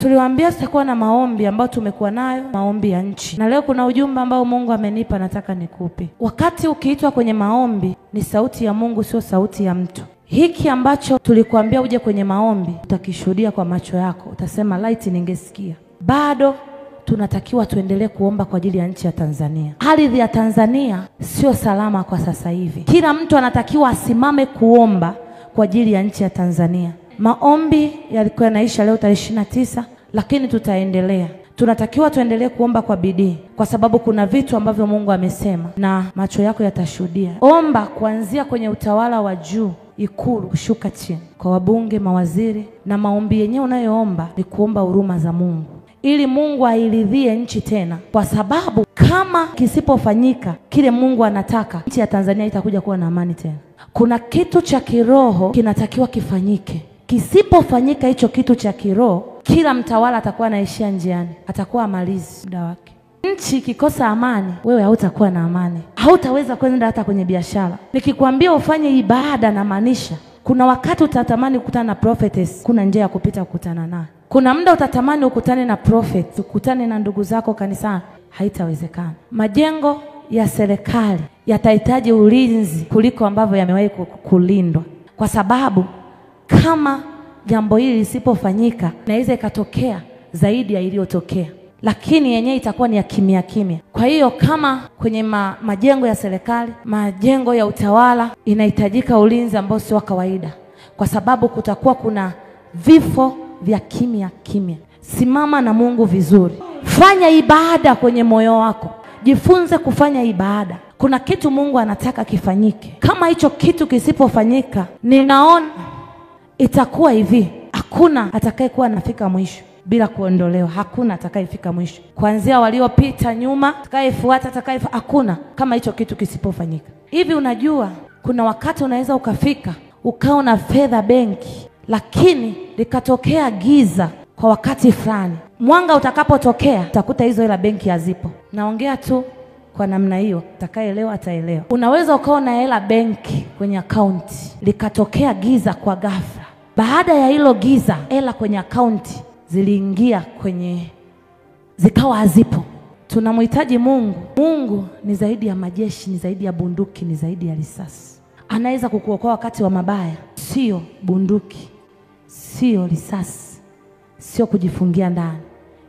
Tuliwaambia tutakuwa na maombi ambayo tumekuwa nayo, maombi ya nchi. Na leo kuna ujumbe ambao Mungu amenipa nataka nikupe. Wakati ukiitwa kwenye maombi, ni sauti ya Mungu, sio sauti ya mtu. Hiki ambacho tulikuambia uje kwenye maombi, utakishuhudia kwa macho yako. Utasema light ningesikia. Bado tunatakiwa tuendelee kuomba kwa ajili ya nchi ya Tanzania. Ardhi ya Tanzania sio salama kwa sasa hivi. Kila mtu anatakiwa asimame kuomba kwa ajili ya nchi ya Tanzania. Maombi yalikuwa yanaisha leo tarehe 29, lakini tutaendelea. Tunatakiwa tuendelee kuomba kwa bidii kwa sababu kuna vitu ambavyo Mungu amesema na macho yako yatashuhudia. Omba kuanzia kwenye utawala wa juu, Ikulu, kushuka chini kwa wabunge, mawaziri, na maombi yenyewe unayoomba ni kuomba huruma za Mungu ili Mungu airidhie nchi tena, kwa sababu kama kisipofanyika kile Mungu anataka, nchi ya Tanzania itakuja kuwa na amani tena. Kuna kitu cha kiroho kinatakiwa kifanyike. Kisipofanyika hicho kitu cha kiroho, kila mtawala atakuwa anaishia njiani, atakuwa amalizi muda wake. Nchi ikikosa amani, wewe hautakuwa na amani, hautaweza kwenda hata kwenye biashara. Nikikwambia ufanye ibada, na maanisha kuna wakati utatamani kukutana na prophetess, kuna njia ya kupita kukutana naye. Kuna muda utatamani ukutane na prophet, ukutane na ndugu zako kanisani, haitawezekana. Majengo ya serikali yatahitaji ulinzi kuliko ambavyo yamewahi kulindwa, kwa sababu kama jambo hili lisipofanyika, inaweza ikatokea zaidi ya iliyotokea, lakini yenyewe itakuwa ni ya kimya kimya. Kwa hiyo kama kwenye majengo ya serikali, majengo ya utawala, inahitajika ulinzi ambao sio wa kawaida, kwa sababu kutakuwa kuna vifo vya kimya kimya. Simama na Mungu vizuri. Fanya ibada kwenye moyo wako. Jifunze kufanya ibada. Kuna kitu Mungu anataka kifanyike. Kama hicho kitu kisipofanyika, ninaona itakuwa hivi. Hakuna atakayekuwa anafika mwisho bila kuondolewa. Hakuna atakayefika mwisho. Kuanzia waliopita nyuma, atakayefuata, hakuna kama hicho kitu kisipofanyika. Hivi unajua kuna wakati unaweza ukafika ukao na fedha benki, lakini likatokea giza kwa wakati fulani. Mwanga utakapotokea, utakuta hizo hela benki hazipo. Naongea tu kwa namna hiyo, atakayeelewa ataelewa. Unaweza ukawa na hela benki kwenye akaunti, likatokea giza kwa ghafla. Baada ya hilo giza, hela kwenye akaunti ziliingia zikawa hazipo. Tunamhitaji Mungu. Mungu ni zaidi ya majeshi, ni zaidi ya bunduki, ni zaidi ya risasi. Anaweza kukuokoa wakati wa mabaya, sio bunduki, sio risasi, sio kujifungia ndani,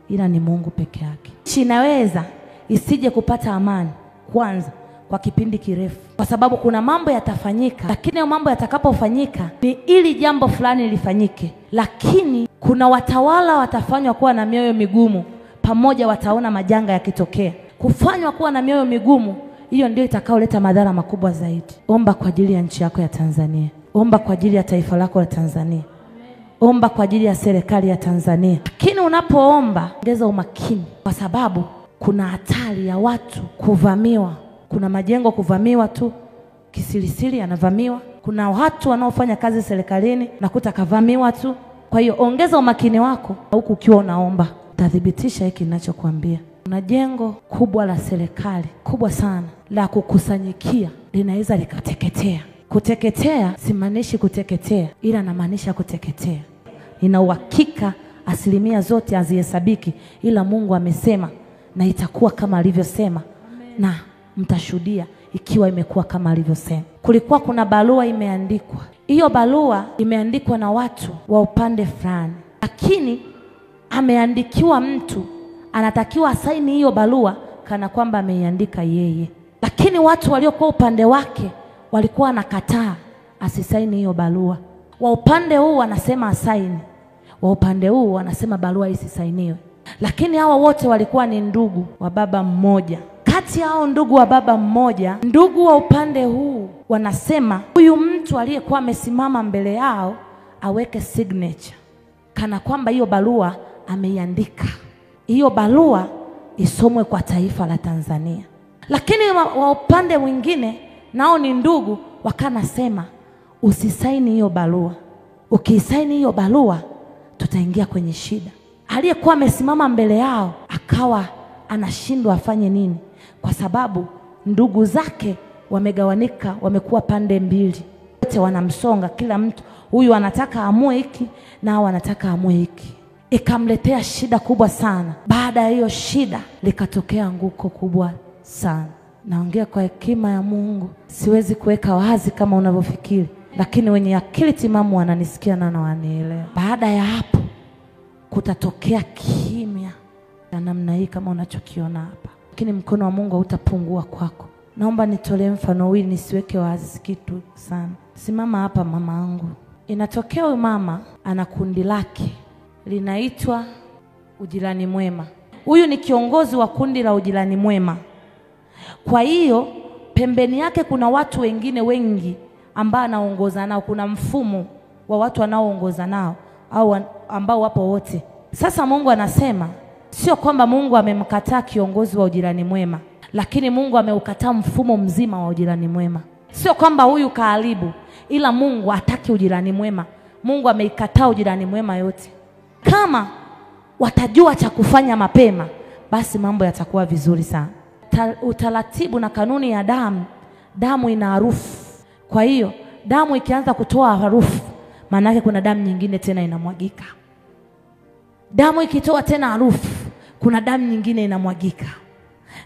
ila ni Mungu peke yake. Nchi inaweza isije kupata amani kwanza kwa kipindi kirefu, kwa sababu kuna mambo yatafanyika, lakini hayo mambo yatakapofanyika ni ili jambo fulani lifanyike. Lakini kuna watawala watafanywa kuwa na mioyo migumu, pamoja wataona majanga yakitokea. Kufanywa kuwa na mioyo migumu, hiyo ndio itakaoleta madhara makubwa zaidi. Omba kwa ajili ya nchi yako ya Tanzania. Omba kwa ajili ya taifa lako la Tanzania. Omba kwa ajili ya serikali ya Tanzania. Lakini unapoomba, ongeza umakini, kwa sababu kuna hatari ya watu kuvamiwa. Kuna majengo kuvamiwa tu kisirisiri, yanavamiwa. Kuna watu wanaofanya kazi serikalini nakuta kavamiwa tu. Kwa hiyo ongeza umakini wako huku ukiwa unaomba. Tathibitisha hiki ninachokuambia. Kuna jengo kubwa la serikali, kubwa sana, la kukusanyikia, linaweza likateketea. Kuteketea simaanishi kuteketea, ila namaanisha kuteketea. Ina uhakika asilimia zote hazihesabiki, ila Mungu amesema na itakuwa kama alivyosema. Na mtashuhudia ikiwa imekuwa kama alivyosema. Kulikuwa kuna barua imeandikwa. Hiyo barua imeandikwa na watu wa upande fulani, lakini ameandikiwa mtu anatakiwa asaini hiyo barua kana kwamba ameiandika yeye, lakini watu waliokuwa upande wake walikuwa nakataa asisaini hiyo barua. Wa upande huu wanasema asaini, wa upande huu wanasema barua isisainiwe. Lakini hawa wote walikuwa ni ndugu wa baba mmoja. Kati hao ndugu wa baba mmoja, ndugu wa upande huu wanasema huyu mtu aliyekuwa amesimama mbele yao aweke signature kana kwamba hiyo barua ameiandika. Hiyo barua isomwe kwa taifa la Tanzania. Lakini wa upande mwingine, nao ni ndugu, wakanasema usisaini hiyo barua. Ukisaini hiyo barua tutaingia kwenye shida. Aliyekuwa amesimama mbele yao akawa anashindwa afanye nini, kwa sababu ndugu zake wamegawanika, wamekuwa pande mbili. Wote wanamsonga, kila mtu, huyu anataka amue hiki na hao anataka amue hiki. ikamletea shida kubwa sana. Baada ya hiyo shida likatokea anguko kubwa sana. Naongea kwa hekima ya Mungu, siwezi kuweka wazi kama unavyofikiri, lakini wenye akili timamu wananisikia na wanielewa. Baada ya hapo kutatokea kimya na namna hii kama unachokiona hapa, lakini mkono wa Mungu hautapungua kwako. Naomba nitolee mfano huu nisiweke wazi kitu sana. Simama hapa mamangu. Inatokea huyu mama ana kundi lake linaitwa Ujirani Mwema. Huyu ni kiongozi wa kundi la Ujirani Mwema. Kwa hiyo pembeni yake kuna watu wengine wengi ambao anaongoza nao, kuna mfumo wa watu wanaoongoza nao au ambao wapo wote. Sasa Mungu anasema sio kwamba Mungu amemkataa kiongozi wa Ujirani Mwema, lakini Mungu ameukataa mfumo mzima wa Ujirani Mwema. Sio kwamba huyu kaharibu, ila Mungu hataki ujirani mwema. Mungu ameikataa ujirani mwema yote. Kama watajua cha kufanya mapema, basi mambo yatakuwa vizuri sana. Utaratibu na kanuni ya damu ina harufu. Kwa hiyo damu ikianza kutoa harufu, maana yake kuna damu nyingine tena inamwagika. Damu ikitoa tena harufu, kuna damu nyingine inamwagika.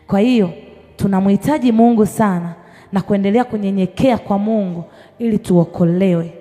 Kwa hiyo tunamhitaji Mungu sana na kuendelea kunyenyekea kwa Mungu ili tuokolewe.